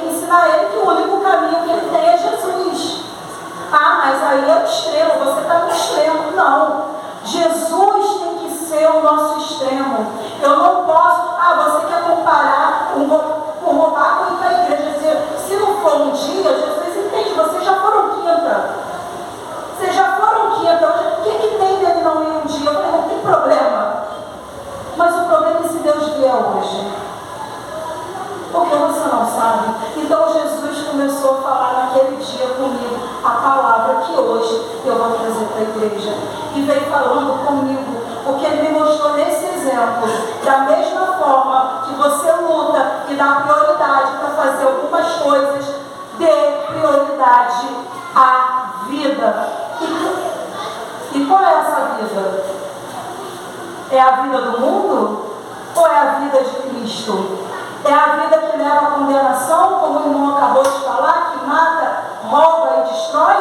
que ensinar ele que o único caminho que ele tem é Jesus. Ah, mas aí é o extremo, você está no extremo. Não. Jesus tem que ser o nosso extremo. Eu não posso, você quer comparar com roubar com ir para a igreja. Se não for um dia, Jesus entende, vocês já foram quinta. Vocês já foram quinta. O que tem dele não ir um dia? Eu falei, não tem problema. Mas o problema é se Deus vier hoje. Porque você não sabe. Então Jesus começou a falar naquele dia comigo a palavra que hoje eu vou trazer para a igreja. E veio falando comigo, porque ele me mostrou nesse exemplo, da mesma forma que você luta e dá prioridade para fazer algumas coisas, dê prioridade à vida. E qual é essa vida? É a vida do mundo? Ou é a vida de Cristo? É a vida que leva à condenação, como o irmão acabou de falar, que mata, rouba e destrói?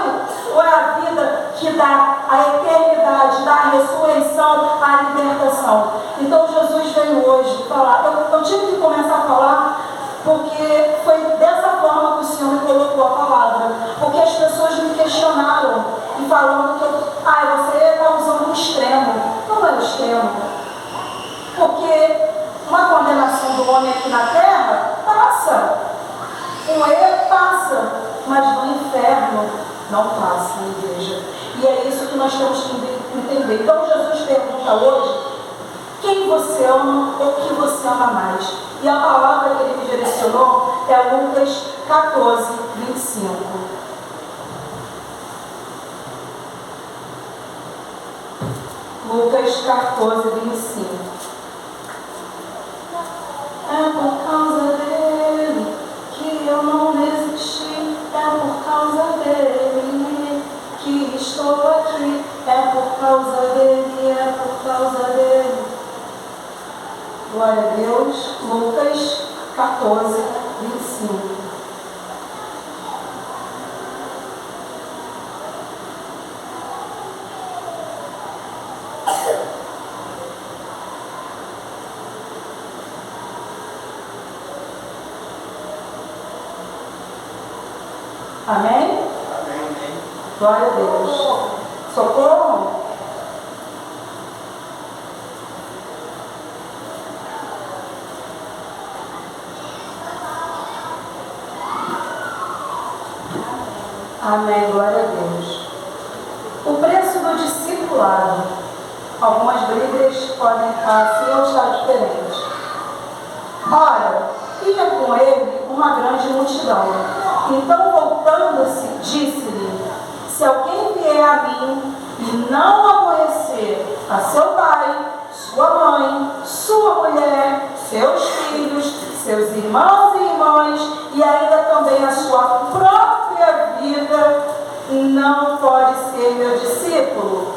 Ou é a vida que dá a eternidade, dá a ressurreição, a libertação? Então Jesus veio hoje falar. Eu tive que começar a falar porque foi dessa forma que o Senhor me colocou a palavra. Porque as pessoas me questionaram e falando que você está usando o extremo. Não é o extremo. Porque uma condenação do homem aqui na terra passa. Um erro passa. Mas no inferno não passa, na igreja. E é isso que nós temos que entender. Então Jesus pergunta hoje: quem você ama ou que você ama mais? E a palavra que ele me direcionou é Lucas 14, 25. Lucas 14, 25. É por causa dele que eu não resisti. É por causa dele que estou aqui. É por causa dele, é por causa dele. Glória a Deus. Lucas 14, 25. Amém? Amém. Glória a Deus. Socorro. Amém, glória a Deus. O preço do discipulado. Algumas Bíblias podem estar assim ou estar diferentes. Ora, ia com ele uma grande multidão. Então, voltando-se, disse-lhe: se alguém vier a mim e não aborrecer a seu pai, sua mãe, sua mulher, seus filhos, seus irmãos e irmãs, e ainda também a sua própria vida, não pode ser meu discípulo.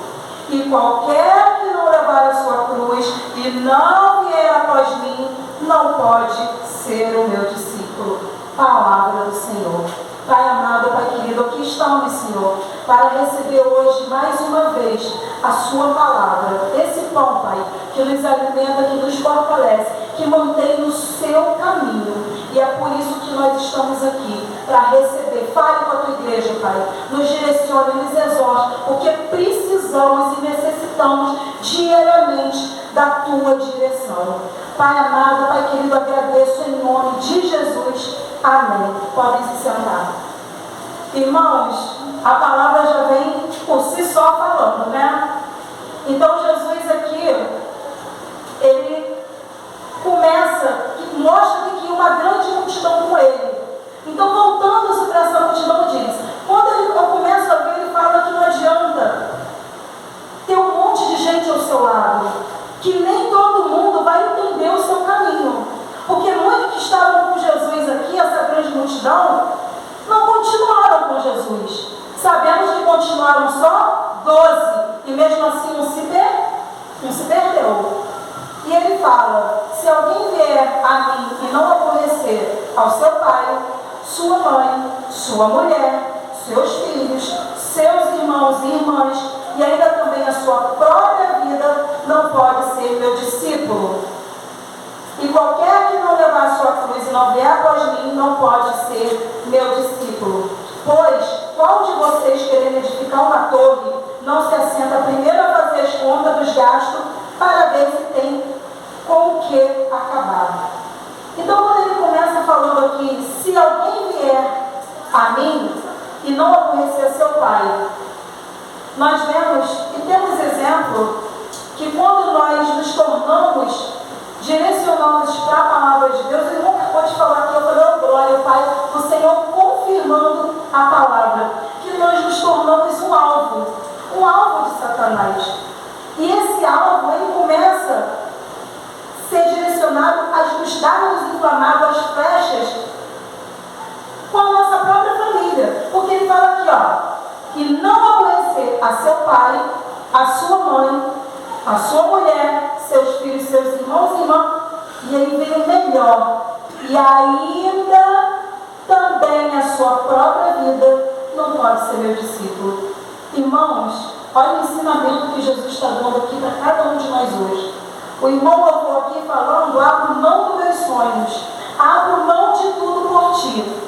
E qualquer que não levar a sua cruz e não vier após mim, não pode ser o meu discípulo. Palavra do Senhor. Pai amado, Pai querido, aqui estamos, Senhor, para receber hoje, mais uma vez, a sua palavra. Esse pão, Pai, que nos alimenta, que nos fortalece, que mantém no seu caminho. E é por isso que nós estamos aqui, para receber. Fale com a tua igreja, Pai. Nos direcione, nos exorte, porque precisamos e necessitamos diariamente da tua direção. Pai amado, Pai querido, agradeço em nome de Jesus. Amém. Podem se sentar. Irmãos, a palavra já vem por si só falando, né? Então Jesus aqui, ele começa, mostra que tinha uma grande multidão com ele. Então, voltando-se para essa multidão, diz: quando eu começo a ver, ele fala que não adianta ter um monte de gente ao seu lado, que nem todo mundo vai entender o seu caminho. Porque muitos que estavam com Jesus aqui, essa grande multidão, não continuaram com Jesus. Sabemos que continuaram só 12, e mesmo assim não se perdeu. E ele fala: se alguém vier a mim e não aborrecer ao seu pai, sua mãe, sua mulher, seus filhos, seus irmãos e irmãs, e ainda também a sua própria vida, não pode ser meu discípulo. E qualquer que não levar a sua cruz e não vier após mim, não pode ser meu discípulo. Pois, qual de vocês, querendo edificar uma torre, não se assenta primeiro a fazer as contas dos gastos para ver se tem com o que acabar? Então, quando ele começa falando aqui, se alguém vier a mim e não aborrecer seu pai, nós vemos e temos exemplo que quando nós nos tornamos, direcionamos para a palavra de Deus, ele nunca pode falar que eu falei, oh, glória, Pai, o Senhor confirmando a palavra, que nós nos tornamos um alvo de Satanás. E esse alvo, ele começa a ser direcionado às dardos inflamados, às flechas, com a nossa própria família. Porque ele fala aqui, ó, e não aborrecer a seu pai, a sua mãe, a sua mulher, seus filhos, seus irmãos e irmãs, e aí vem o melhor, e ainda também a sua própria vida, não pode ser meu discípulo. Irmãos, olha o ensinamento que Jesus está dando aqui para cada um de nós hoje. O irmão louvou aqui falando, abro mão dos meus sonhos, abro mão de tudo por ti.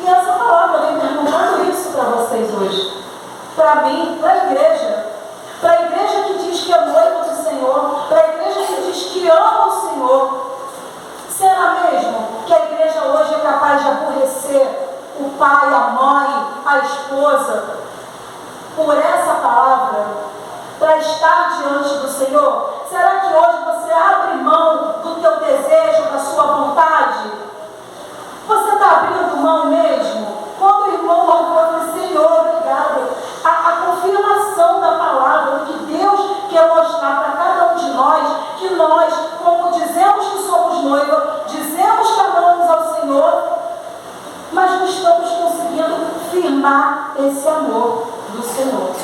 E essa palavra vem perguntando isso para vocês hoje, para mim, para a igreja que diz que é noiva do Senhor, para a igreja que diz que ama o Senhor. Será mesmo que a igreja hoje é capaz de aborrecer o pai, a mãe, a esposa, por essa palavra, para estar diante do Senhor? Será que hoje você abre mão do teu desejo, da sua vontade? Você está abrindo mão mesmo? Quando o irmão louvou, Senhor, obrigado. A confirmação da palavra, do que Deus quer mostrar para cada um de nós, que nós, como dizemos que somos noiva, dizemos que amamos ao Senhor, mas não estamos conseguindo firmar esse amor do Senhor.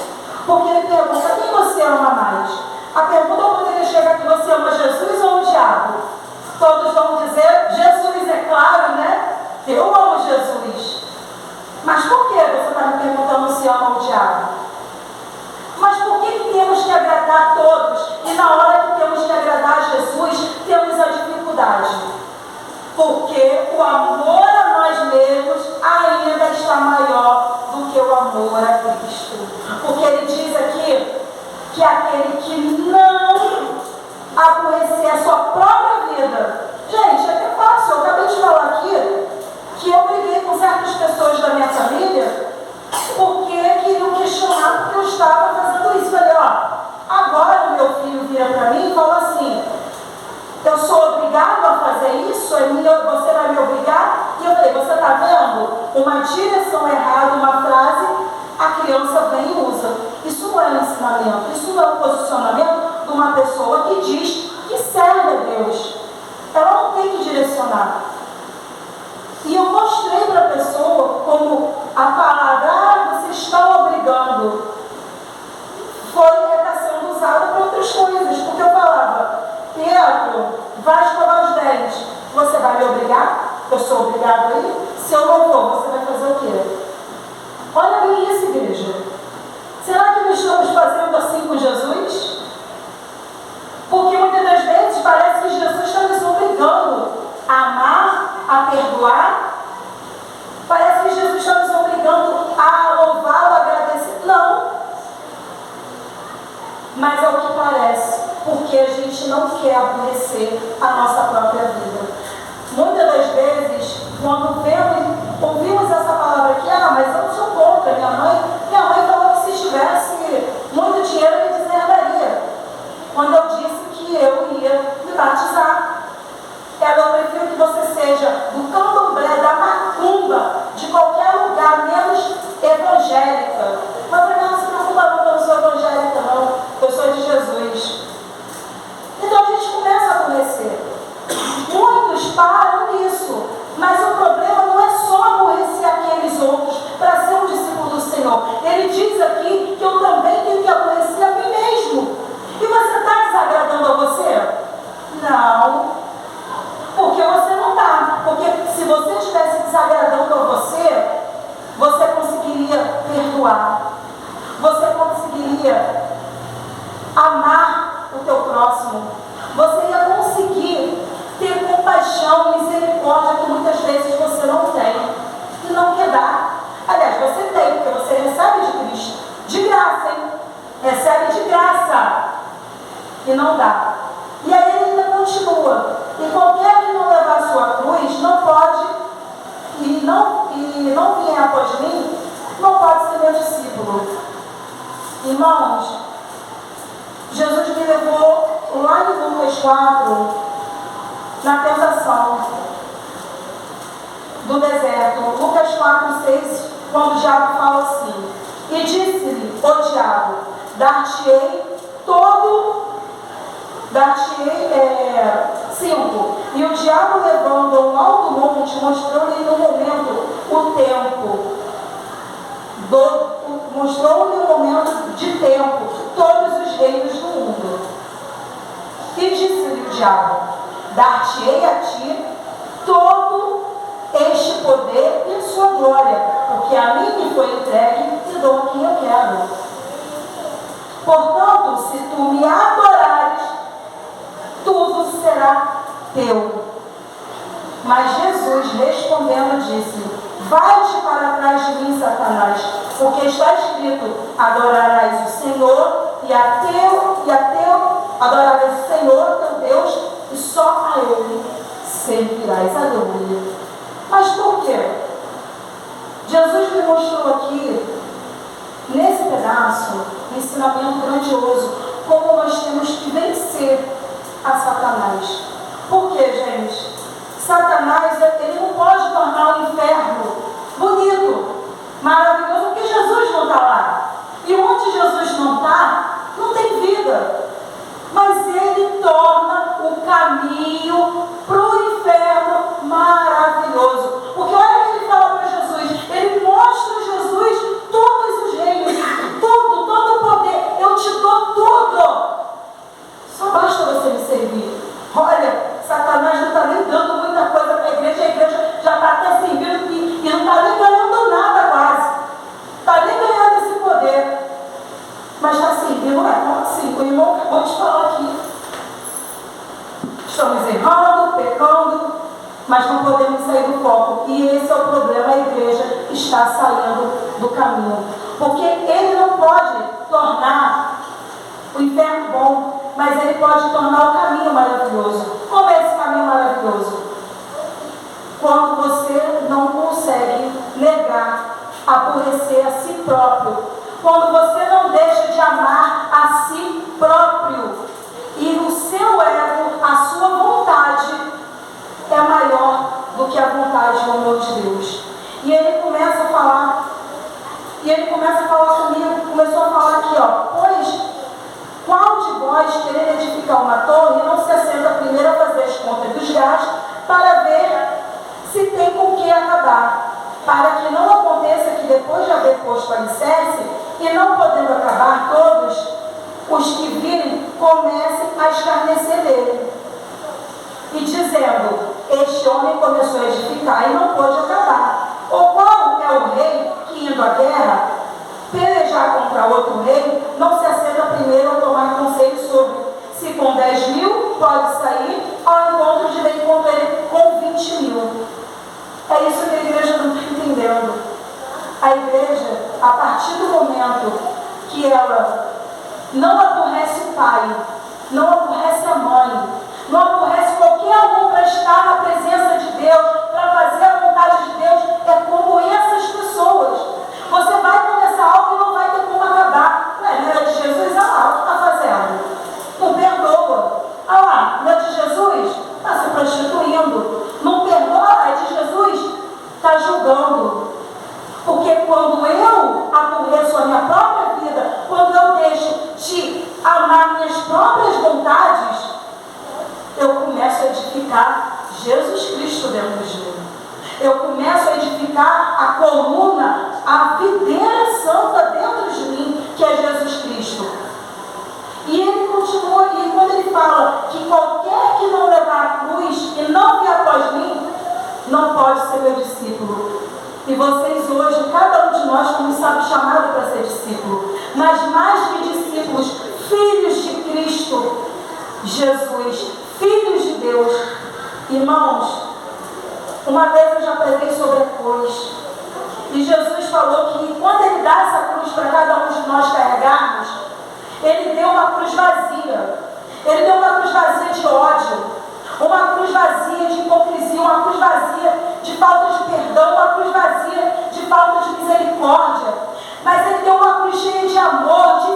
Porque ele pergunta, quem você ama mais? A pergunta poderia chegar que você ama Jesus ou o diabo? Todos vão dizer, Jesus, é claro, né? Eu amo Jesus. Mas por que você está me perguntando se ama o diabo? Mas por que temos que agradar a todos? E na hora que temos que agradar a Jesus, temos a dificuldade. Porque o amor a nós mesmos ainda está maior do que o amor a Cristo. Porque ele diz aqui que aquele que não aborrecer a sua própria vida. Gente, é até fácil. Eu acabei de falar aqui que eu briguei com certas pessoas da minha família porque queriam questionar porque eu estava fazendo isso. Falei, ó, agora o meu filho vira para mim e fala assim, eu sou obrigado a fazer isso? Você vai me obrigar? E eu falei, você está vendo? Uma direção errada, uma frase, a criança vem e usa. Isso não é um ensinamento, isso não é um posicionamento de uma pessoa que diz que serve a Deus. Ela não tem que direcionar. E eu mostrei para a pessoa como a palavra, você está obrigando, está sendo usada para outras coisas. Porque eu falava, Pedro, vai escovar os dentes. Você vai me obrigar? Eu sou obrigado aí? Se eu não vou, você vai fazer o quê? Olha bem isso, igreja. Será que nós estamos fazendo assim com Jesus? Porque muitas das vezes parece que Jesus está nos obrigando a amar, a perdoar. Parece que Jesus está nos obrigando a louvá-lo, a agradecer. Não. Mas é o que parece, porque a gente não quer aborrecer a nossa própria vida. Muitas das vezes, quando ouvimos essa palavra aqui, mas eu não sou contra. Minha mãe falou que se tivesse muito dinheiro, me deserdaria. Quando eu disse que eu ia me batizar. Eu prefiro que você seja do candomblé, da macumba, de qualquer lugar, menos evangélica. Mas eu não se preocupa não, eu não sou evangélica não, eu sou de Jesus. Então a gente começa a conhecer. Muitos param nisso, mas o problema não Irmãos, Jesus me levou lá em Lucas 4, na tentação do deserto. Lucas 4, 6, quando o diabo fala assim: e disse-lhe o diabo, dar-te-ei 5. E o diabo, levando ao alto monte, mostrou-lhe no momento o tempo. Mostrou-lhe o momento de tempo, todos os reinos do mundo. E disse-lhe o diabo: dar-te-ei a ti todo este poder e sua glória, porque a mim me foi entregue e dou a quem eu quero. Portanto, se tu me adorares, tudo será teu. Mas Jesus, respondendo, disse: vai-te para trás de mim, Satanás, porque está escrito: adorarás o Senhor adorarás o Senhor teu Deus, e só a Ele servirás. Aleluia. Mas por quê? Jesus me mostrou aqui, nesse pedaço, um ensinamento grandioso, como nós temos que vencer a Satanás. Por quê, gente? Satanás, ele não pode tornar o inferno bonito, maravilhoso, porque Jesus não está lá. E onde Jesus não está, não tem vida. Mas ele torna o caminho para o inferno maravilhoso. Porque olha o que ele fala para Jesus. Ele mostra a Jesus todos os reinos, todo o poder. Eu te dou tudo. Só basta você me servir. Olha, Satanás não está nem dando muita coisa para a igreja já está até servindo e não está nem ganhando nada quase. Está nem ganhando esse poder. Mas está servindo, como assim? O irmão acabou de falar aqui. Estamos errando, pecando, mas não podemos sair do foco. E esse é o problema, a igreja está saindo do caminho. Porque ele não pode tornar o inferno bom, mas ele pode tornar o caminho maravilhoso. Como é esse caminho maravilhoso? Quando você não consegue negar, aborrecer a si próprio. Quando você não deixa de amar a si próprio. E o seu ego, a sua vontade, é maior do que a vontade do amor de Deus. E ele começa a falar. Comigo, começou a falar aqui, pois qual de vós querer edificar uma torre não se assenta primeiro a fazer as contas dos gastos para ver se tem com que acabar, para que não aconteça que depois de haver posto alicerce e não podendo acabar todos, os que virem comecem a escarnecer dele. E dizendo: este homem começou a edificar e não pôde acabar. Ou qual é o rei que, indo à guerra, pelejar contra outro rei, não se assenta primeiro a tomar conselho sobre se com 10.000 pode sair ao encontro de rei contra ele com 20.000. É isso que a igreja não está entendendo. A igreja, a partir do momento que ela não aborrece o pai, não aborrece a mãe, não aborrece qualquer um para estar na presença de Deus, para fazer a vontade de Deus, é como essas pessoas. Você vai começar algo e não vai ter como acabar. Não é de Jesus? Olha lá, o que está fazendo? Não perdoa. Olha lá, não é de Jesus? Está se prostituindo. Não perdoa, é de Jesus? Está julgando. Porque quando eu aborreço a minha própria vida, quando eu deixo de amar minhas próprias vontades, eu começo a edificar Jesus Cristo dentro de mim. Eu começo a edificar a coluna, a videira santa dentro de mim, que é Jesus Cristo. E ele continua, e quando ele fala que qualquer que não levar a cruz e não vir após mim, não pode ser meu discípulo. E vocês hoje, cada um de nós, como sabe, chamado para ser discípulo. Mas mais que discípulos, filhos de Cristo Jesus, filhos de Deus. Irmãos, uma vez eu já preguei sobre a cruz. E Jesus falou que quando ele dá essa cruz para cada um de nós carregarmos, ele deu uma cruz vazia. Ele deu uma cruz vazia de ódio, uma cruz vazia de hipocrisia, uma cruz vazia de falta de perdão, uma cruz vazia de falta de misericórdia. Mas ele deu uma cruz cheia de amor, de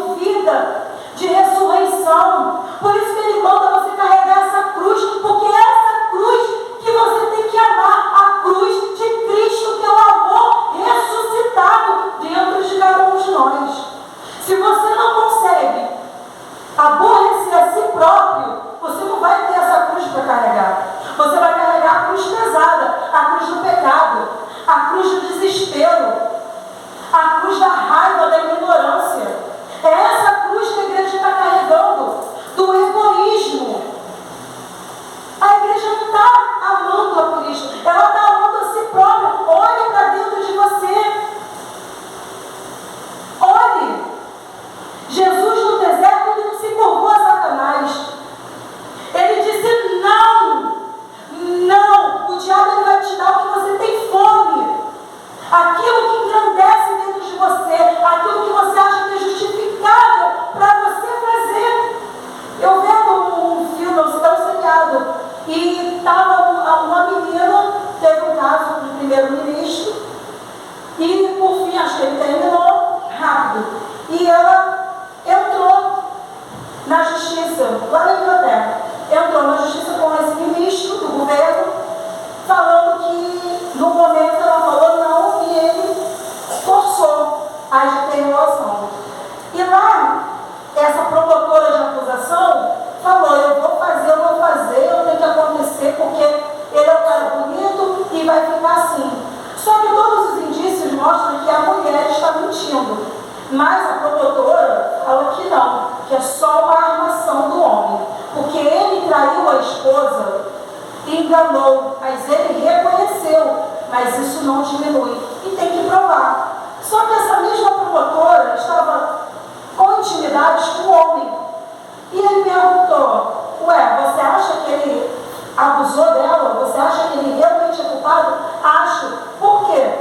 assim. Só que todos os indícios mostram que a mulher está mentindo. Mas a promotora falou que não, que é só uma armação do homem. Porque ele traiu a esposa e enganou, mas ele reconheceu. Mas isso não diminui. E tem que provar. Só que essa mesma promotora estava com intimidades com o homem. E ele perguntou: ué, você acha que ele abusou dela? Você acha que ele realmente é culpado? Acho. Por quê?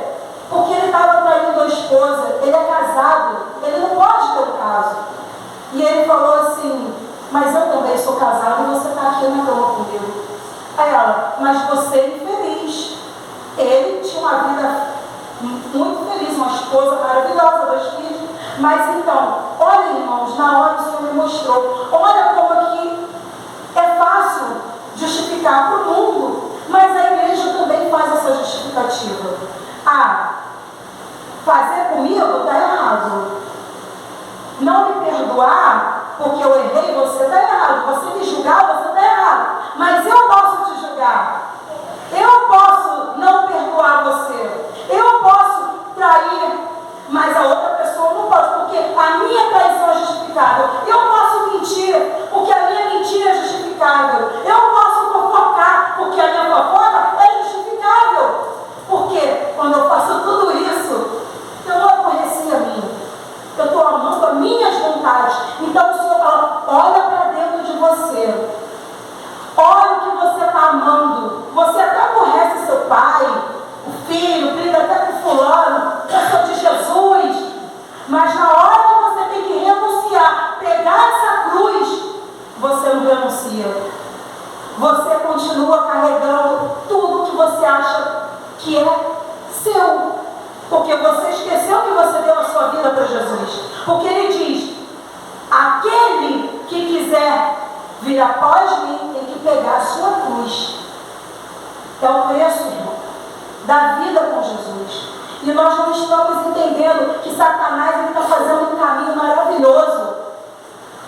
Porque ele estava traindo a esposa, ele é casado, ele não pode ter um caso. E ele falou assim: mas eu também sou casado e você está aqui na cama comigo. Aí ela: mas você é infeliz. Ele tinha uma vida muito feliz, uma esposa maravilhosa, 2 filhos. Mas então, olha, irmãos, na hora o Senhor me mostrou, olha como aqui é fácil justificar para o mundo, mas a igreja também faz essa justificativa. Fazer comigo está errado. Não me perdoar porque eu errei, você está errado. Você me julgar, você está errado. Mas eu posso te julgar. Eu posso não perdoar você. Eu posso trair, mas a outra pessoa não pode, porque a minha traição é justificável. Eu posso mentir, porque a minha mentira é justificável. Eu posso fofocar, porque a minha fofoca é justificável. Porque quando eu faço tudo isso, eu não aborreci a mim. Eu estou amando as minhas vontades. Então o Senhor fala: olha para dentro de você. Olha o que você está amando. Você até aborrece seu pai, o filho, briga até com fulano, eu sou de Jesus. Mas na hora que você tem que renunciar, pegar essa cruz, você não renuncia. Você continua carregando tudo que você acha que é seu. Porque você esqueceu que você deu a sua vida para Jesus. Porque ele diz: aquele que quiser vir após mim tem que pegar a sua cruz. É o preço, irmão, da vida com Jesus. E nós não estamos entendendo que Satanás está fazendo um caminho maravilhoso.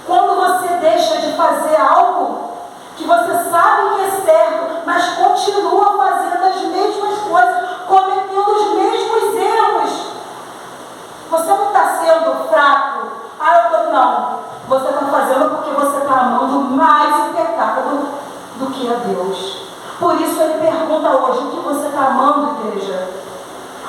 Quando você deixa de fazer algo que você sabe que é certo, mas continua fazendo as mesmas coisas, cometendo os mesmos erros, você não está sendo fraco. Não. Você está fazendo porque você está amando mais o pecado do que a Deus. Por isso ele pergunta hoje: o que você está amando, igreja?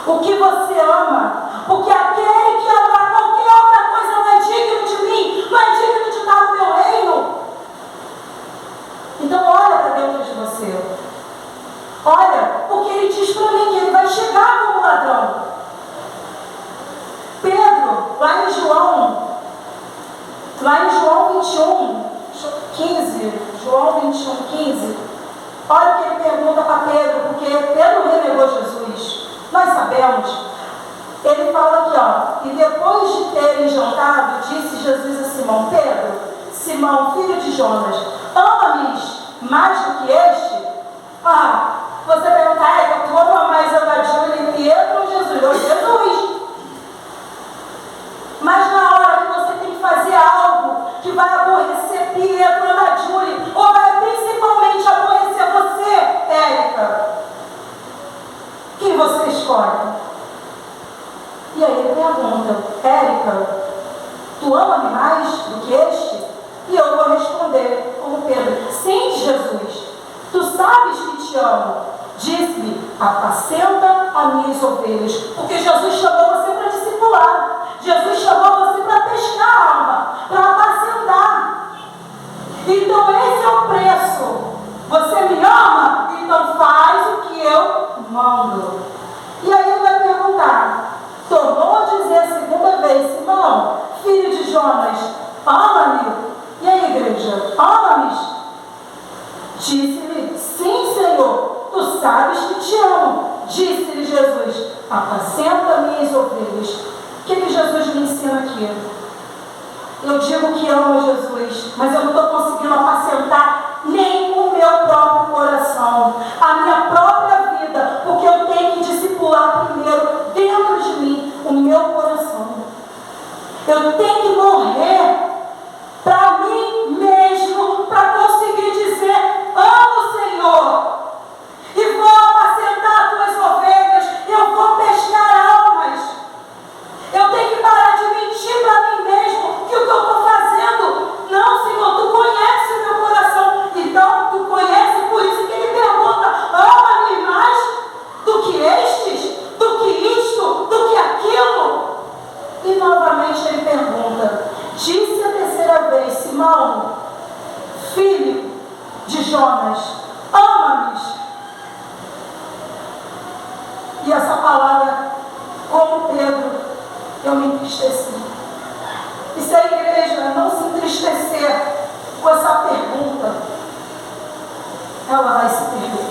O que você ama? Porque aquele que ama qualquer outra coisa não é digno de mim, não é digno de estar no meu reino. Então olha para dentro de você. Olha, porque ele diz para mim que ele vai chegar como ladrão. Pedro, lá em João 21, 15, João 21, 15, olha o que ele pergunta para Pedro, porque Pedro renegou Jesus. Nós sabemos. Ele fala aqui, e depois de terem jantado, disse Jesus a Simão: Pedro, Simão, filho de Jonas, ama-me mais do que este? Você pergunta: tu ama mais a Júlia e Pedro ou Jesus? Ou Jesus. Mas na hora que você tem que fazer algo que vai aborrecer Pedro, Ana Júlia, ou vai principalmente aborrecer você, Érica, quem você escolhe? E aí ele pergunta: Érica, tu ama-me mais do que este? E eu vou responder como Pedro: sim, Jesus, tu sabes que te amo. Disse-lhe: apacenta as minhas ovelhas. Porque Jesus chamou você para discipular. Jesus chamou você para pescar a alma, para apacentar. Então esse é o preço. Você me ama? Então faz o que eu mando. E aí ele vai perguntar: tornou a dizer a segunda vez: Simão, filho de Jonas, ama-me? E aí, igreja, ama-me? Disse-lhe: sim, Senhor, tu sabes que te amo. Disse-lhe Jesus: apacenta minhas ovelhas. O que Jesus me ensina aqui? Eu digo que amo Jesus, mas eu não estou conseguindo apacentar nem o meu próprio coração, a minha própria vida, porque eu tenho que discipular primeiro dentro de mim o meu coração. Eu tenho que morrer para mim mesmo, para conseguir dizer: amo o Senhor e vou apacentar as tuas ovelhas. E essa palavra, como Pedro, eu me entristeci. E se a igreja não se entristecer com essa pergunta, ela vai se perder.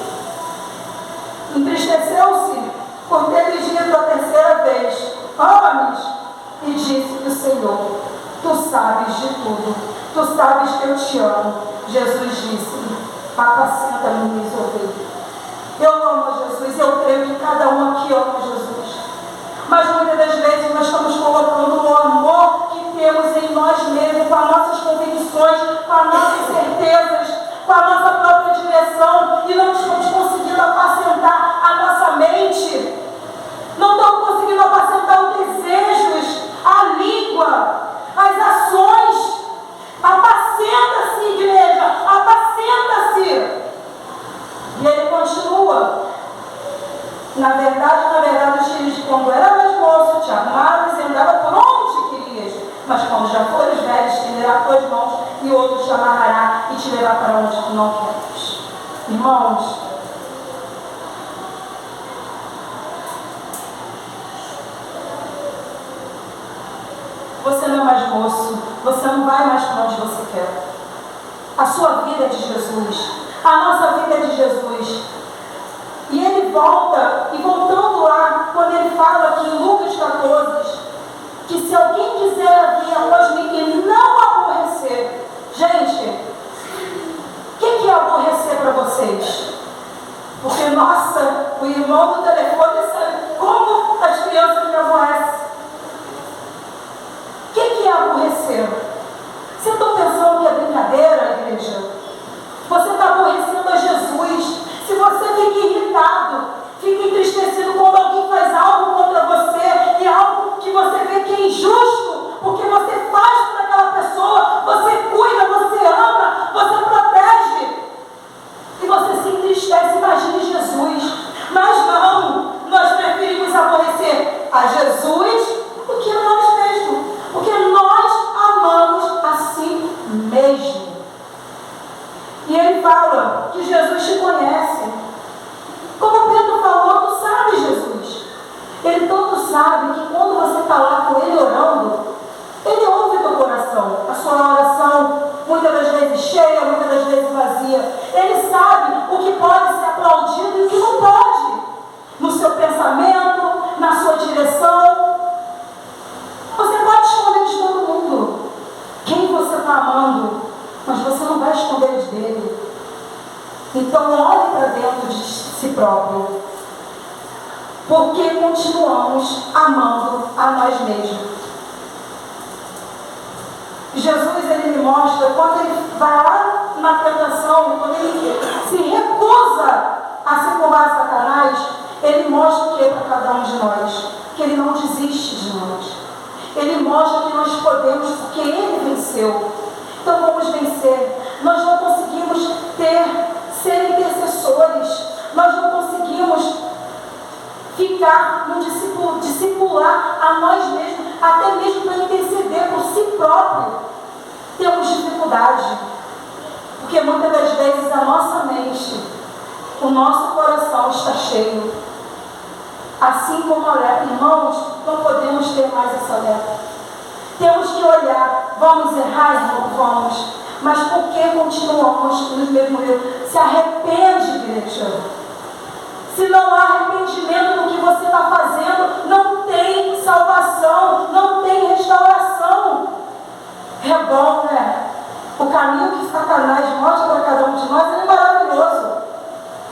Entristeceu-se por ter dito a terceira vez: ama-me, e disse-lhe o Senhor: tu sabes de tudo, tu sabes que eu te amo. Jesus disse-lhe: apacenta-me minhas ovelhas. Eu amo Jesus, eu creio que cada um aqui ama Jesus. Mas muitas das vezes nós estamos colocando o amor que temos em nós mesmos, com as nossas convicções, com as nossas certezas, com a nossa própria direção, e não estamos conseguindo apacentar a nossa mente, não estamos conseguindo apacentar os desejos, a língua, as ações. Apacenta-se, igreja, apacenta-se. E ele continua. Na verdade, os filhos, quando era mais moço, te amavas e andava por onde querias. Mas quando já fores velhos, estenderá tuas mãos e outro te amarrará e te levará para onde tu não queres. Irmãos, você não é mais moço, você não vai mais para onde você quer. A sua vida é de Jesus, a nossa vida é de Jesus. E ele volta, e voltando lá, quando ele fala aqui em Lucas 14, que se alguém quiser vir após mim e não aborrecer, gente, o que é aborrecer para vocês? Porque, nossa, o irmão do telefone sabe como as crianças me aborrecem. O que é aborrecer? Você está pensando que é brincadeira, igreja? Você está aborrecendo a Jesus. Se você fica irritado, fica entristecido quando alguém faz algo contra você, e algo que você vê que é injusto, porque você faz para aquela pessoa, você cuida, você ama, você protege, e você se entristece. Imagine Jesus. Mas não, nós preferimos aborrecer a Jesus do que a nós mesmos, porque nós amamos a si mesmo. E ele fala que Jesus te conhece. Como Pedro falou, tu sabes Jesus. Ele todo sabe que quando você está lá com ele orando, ele ouve teu coração, a sua oração, muitas das vezes cheia, muitas das vezes vazia. Ele sabe o que pode ser aplaudido e o que não pode, no seu pensamento, na sua direção. Você pode esconder de todo mundo quem você está amando, mas você não vai esconder dele. Então olhe para dentro de si próprio, porque continuamos amando a nós mesmos. Jesus, ele me mostra, quando ele vai lá na tentação, quando ele se recusa a se curvar a Satanás, ele mostra o que é para cada um de nós? Que ele não desiste de nós. Ele mostra que nós podemos, porque ele venceu. Então vamos vencer. Nós não conseguimos ser intercessores. Nós não conseguimos ficar no discipular a nós mesmos, até mesmo para interceder por si próprio. Temos dificuldade, porque muitas das vezes a nossa mente, o nosso coração está cheio. Assim como a lepra, irmãos, não podemos ter mais essa lepra. Temos que olhar, vamos errar, irmão? Vamos. Mas por que continuamos nos mesmos erros? Se arrepende, igreja. Se não há arrependimento do que você está fazendo, não tem salvação, não tem restauração. É bom, né? O caminho que Satanás mostra para cada um de nós, ele é maravilhoso.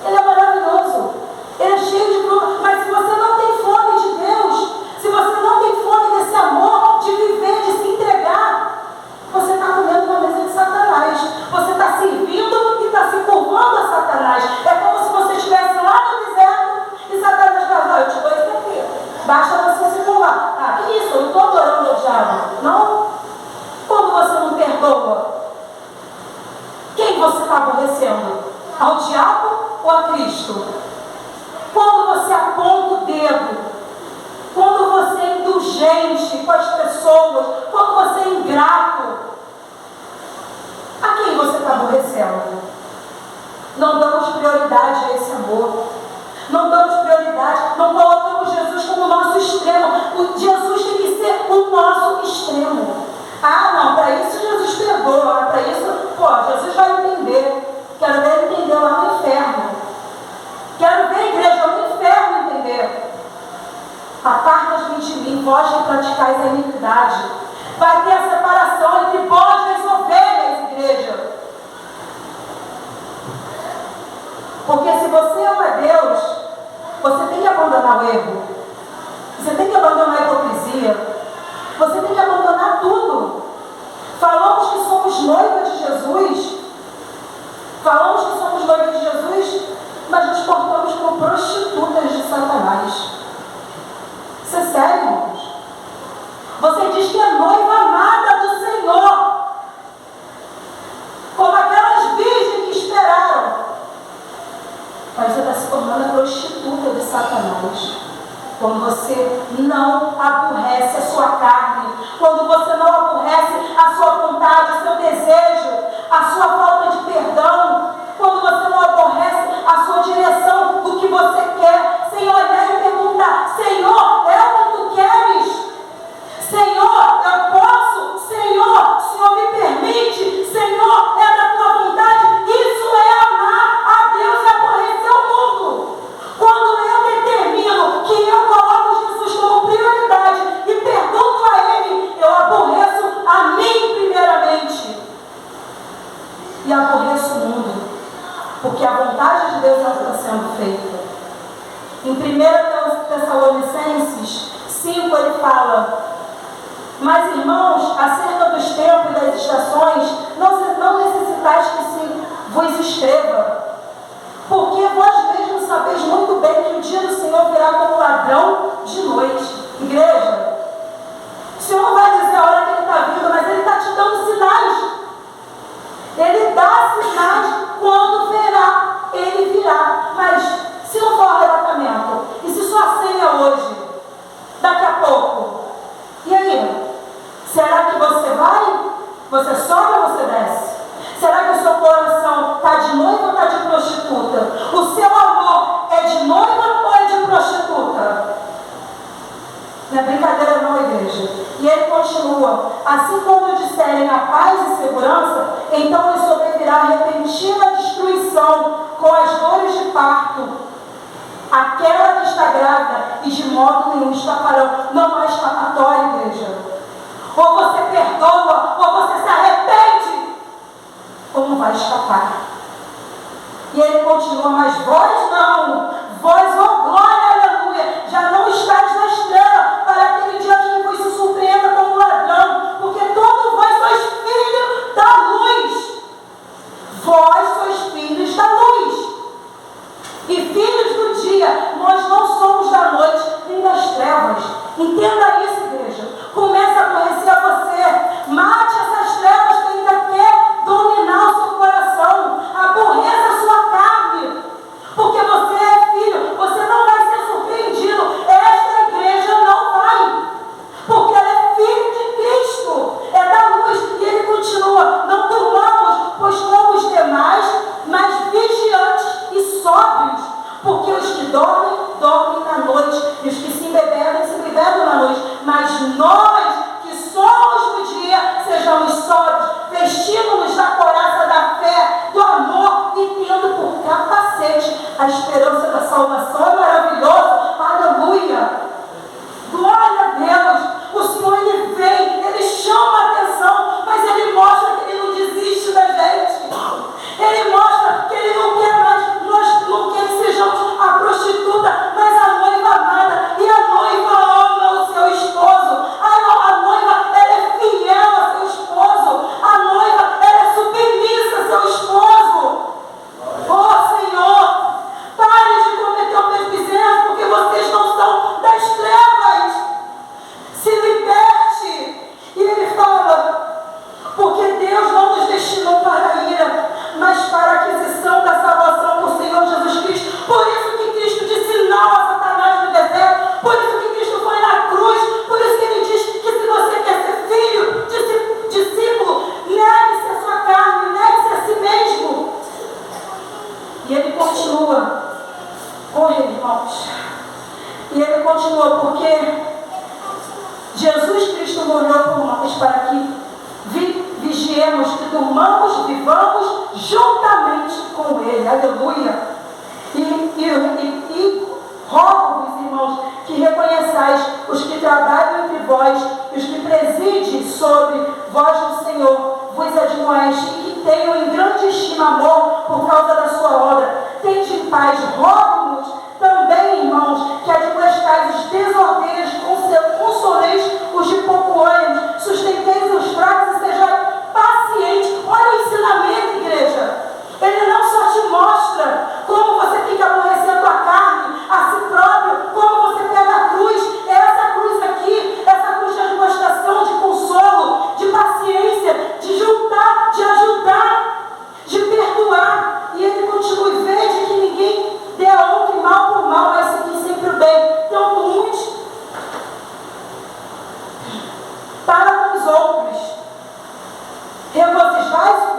Ele é maravilhoso. Ele é cheio de fruto. Mas se você não tem fome de Deus, se você não tem fome desse amor, de viver, de se entregar, você está comendo na mesa de Satanás. Você está servindo e está se curvando a Satanás. É como se você estivesse lá no deserto e Satanás fala: eu te dou isso aqui. Basta você se curvar. Ah, que isso? Eu não estou adorando o diabo. Não? Quando você não perdoa, quem você está aborrecendo? Ao diabo ou a Cristo? Quando você aponta o dedo, quando você é indulgente com as pessoas, quando você é ingrato, a quem você está aborrecendo? Não damos prioridade a esse amor. Não damos prioridade, não colocamos extremo. O Jesus tem que ser o nosso extremo. Ah, não, para isso Jesus perdoa, para isso, Jesus vai entender. Quero ver ele entender lá no inferno. Quero ver a igreja no inferno entender. Aparta-vos de mim, vós que praticais a iniquidade. Vai ter a separação entre vós e as ovelhas, igreja. Porque se você ama Deus, você tem que abandonar o erro. Você tem que abandonar a hipocrisia. Você tem que abandonar tudo. Falamos que somos noivas de Jesus. Falamos que somos noivas de Jesus, mas nos portamos como prostitutas de Satanás. Isso é sério, irmãos. Você diz que é noiva amada do Senhor, como aquelas virgens que esperaram, mas você está se tornando a prostituta de Satanás. Quando você não aborrece a sua carne, quando você não aborrece a sua vontade, o seu desejo, a sua falta de perdão, quando você não aborrece a sua direção do que você quer, Senhor, ele pergunta: Senhor, é o que tu queres? Senhor, eu posso? Senhor, o Senhor me permite? Senhor, é da tua vontade? Isso é amar a Deus e aborrecer o mundo. Quando eu determino que eu coloco Jesus como prioridade e pergunto a Ele, eu aborreço a mim primeiramente. E aborreço o mundo, porque a vontade de Deus não está sendo feita. Em 1 Tessalonicenses 5 ele fala: mas irmãos, acerca dos tempos e das estações, não necessitais que se vos escreva, porque vós mesmos sabeis muito bem que o dia do Senhor virá como ladrão de noite. Igreja, o Senhor não vai dizer a hora que Ele está vindo, mas Ele está te dando sinais. Ele dá sinais quando verá, Ele virá. Mas se não for arrebatamento, e se sua senha hoje, daqui a pouco, e aí? Será que você vai? Você sobe ou você desce? Será que o seu coração está de noiva ou está de prostituta? O seu amor é de noiva ou é de prostituta? Não é brincadeira não, igreja. E ele continua: assim como disserem a paz e segurança, então lhe sobrevirá repentina destruição com as dores de parto. Aquela que está grávida e de modo nenhum escaparão. Não há escapatória, igreja. Ou você perdoa, ou você se arrepende, ou não vai escapar. E ele continua: mas vós não, vós, oh glória, aleluia, já não estáis na estrela, para aquele dia que vos se surpreenda como ladrão, porque todos vós sois filhos da luz. Vós sois filhos da luz e filhos do dia. Nós não somos da noite nem das trevas. Entenda isso, igreja. Comece a conhecer a você. Mate essas trevas que ainda quer dominar o seu coração. Aborreça a sua carne, porque você é filho. Você não vai ser surpreendido. Esta igreja não vai, porque ela é filho de Cristo, é da luz. E ele continua: não durmamos, pois como os demais, mas vigiantes e sóbrios, porque os que dormem, dormem na noite, e os que se embebedam na noite. Mas nós, que somos do dia, sejamos sóbrios, vestindo-nos da couraça da fé, do amor, e tendo por capacete a esperança da salvação. É maravilhoso, aleluia, glória a Deus. O Senhor, Ele vem, Ele chama a atenção, mas Ele mostra que Ele não desiste da gente. Ele mostra que Ele não quer mais, nós não quer que sejamos a prostituta, mas a noiva amada. E a noiva ama o seu esposo. A noiva, ela é fiel a seu esposo. A noiva, ela é submissa a seu esposo. Oh Senhor, pare de cometer os meus bezerros, porque vocês não são das trevas. Se liberte. E ele fala: porque Deus não nos destinou para a ira, mas para a aquisição da salvação por Senhor Jesus Cristo. Por isso que Cristo disse não a Satanás no deserto. Por isso que Cristo foi na cruz. Por isso que Ele diz que se você quer ser filho, discípulo, negue-se a sua carne, negue-se a si mesmo. E ele continua: corre, irmãos. E ele continua: porque Jesus Cristo morreu por nós para que vigiemos, que durmamos, vivamos juntamente com Ele. Aleluia. E rogo-vos, irmãos, que reconheçais os que trabalham entre vós e os que presidem sobre vós no Senhor, vos admoeste e que tenham em grande estima amor por causa da sua obra. Tende em paz, rogo-vos também, irmãos, que admoestais os desordeiros, consoleis os de pouco ânimo, sustenteis os fracos e sejais pacientes. Olha o ensinamento, igreja. Ele não só te mostra como você tem que aborrecer a tua carne, a si próprio, como você pega a cruz, essa cruz aqui, essa cruz de demonstração, de consolo, de paciência, de juntar, de ajudar, de perdoar. E ele continua, e veja que ninguém dê a outro mal por mal, mas seguir sempre o bem. Então, uns para com os outros. Regozijai-vos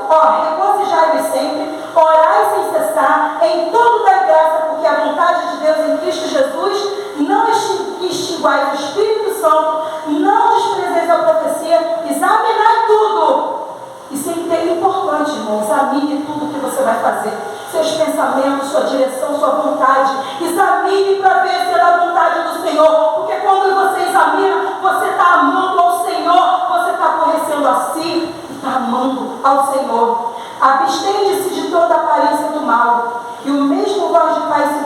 sempre, orai sem cessar, em tudo dai graça, porque a vontade de Deus em Cristo Jesus, não extinguais o Espírito Santo, não desprezeis a profecia, examinai tudo. Isso é importante, irmão, examine tudo que você vai fazer, seus pensamentos, sua direção, sua vontade, examine para ver se é da vontade do Senhor, porque quando você examina, você está amando ao Senhor, você está aborrecendo a si, está amando ao Senhor. Abstende-se de toda aparência do mal, e o mesmo vós de Pai se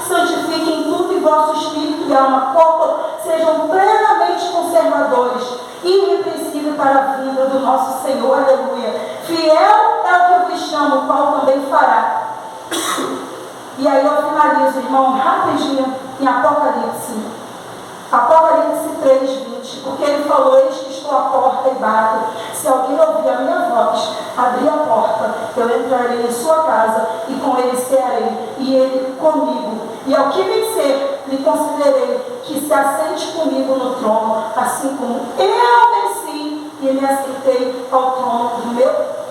santifique em tudo, e vosso espírito e alma, corpo, sejam plenamente conservadores, irrepreensível para a vinda do nosso Senhor. Aleluia. Fiel é o que vos chama, o qual também fará. E aí eu finalizo, irmão, rapidinho, em Apocalipse 3:20, porque ele falou: eis que estou à porta e bato. Se alguém ouvir a minha voz, abrir a porta, eu entrarei em sua casa e com ele cearei, e ele comigo. E ao que vencer, lhe concederei que se assente comigo no trono, assim como eu venci e me assentei ao trono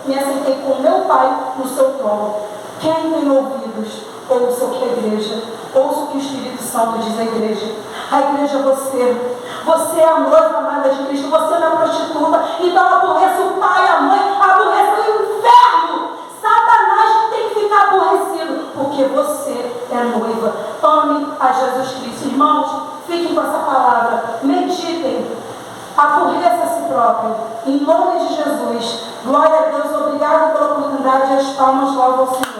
me assentei com meu Pai no seu trono. Quem tem ouvidos, ouça o que a igreja, ouça o que o Espírito Santo diz à igreja. A igreja, você é a noiva amada de Cristo, você não é prostituta, então aborreça o pai, a mãe, aborreça o inferno. Satanás tem que ficar aborrecido, porque você é noiva. Ame a Jesus Cristo. Irmãos, fiquem com essa palavra, meditem, aborreça a si próprio, em nome de Jesus. Glória a Deus, obrigado pela oportunidade, as palmas louvam ao Senhor.